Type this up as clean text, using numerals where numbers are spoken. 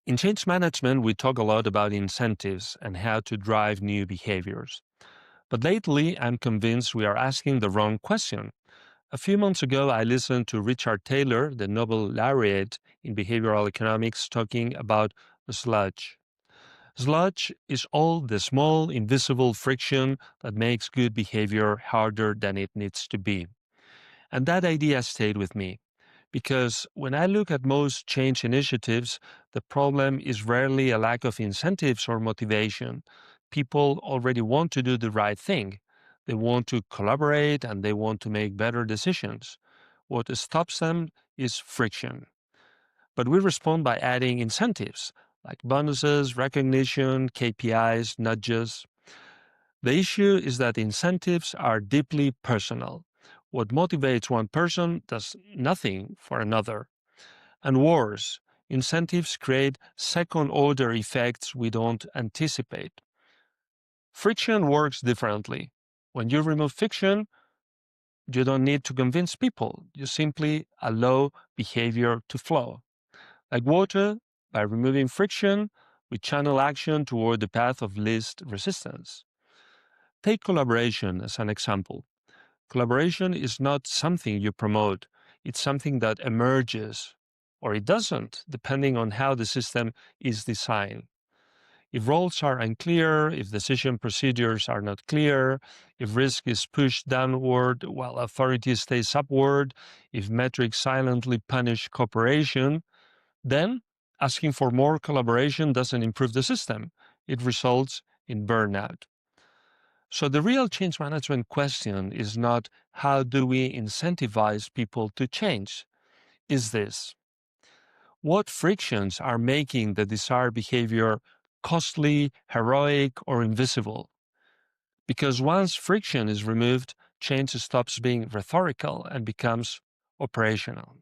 In change management, we talk a lot about incentives and how to drive new behaviors. But lately, I'm convinced we are asking the wrong question. A few months ago, I listened to Richard Taylor, the Nobel laureate in behavioral economics, talking about the sludge. Sludge is all the small, invisible friction that makes good behavior harder than it needs to be. And that idea stayed with me. Because when I look at most change initiatives, the problem is rarely a lack of incentives or motivation. People already want to do the right thing. They want to collaborate and they want to make better decisions. What stops them is friction. But we respond by adding incentives like bonuses, recognition, KPIs, nudges. The issue is that incentives are deeply personal. What motivates one person does nothing for another. And worse, incentives create second order effects we don't anticipate. Friction works differently. When you remove friction, you don't need to convince people. You simply allow behavior to flow. Like water, by removing friction, we channel action toward the path of least resistance. Take collaboration as an example. Collaboration is not something you promote, it's something that emerges, or it doesn't, depending on how the system is designed. If roles are unclear, if decision procedures are not clear, if risk is pushed downward while authority stays upward, if metrics silently punish cooperation, then asking for more collaboration doesn't improve the system. It results in burnout. So the real change management question is not how do we incentivize people to change? Is this what frictions are making the desired behavior costly, heroic, or invisible? Because once friction is removed, change stops being rhetorical and becomes operational.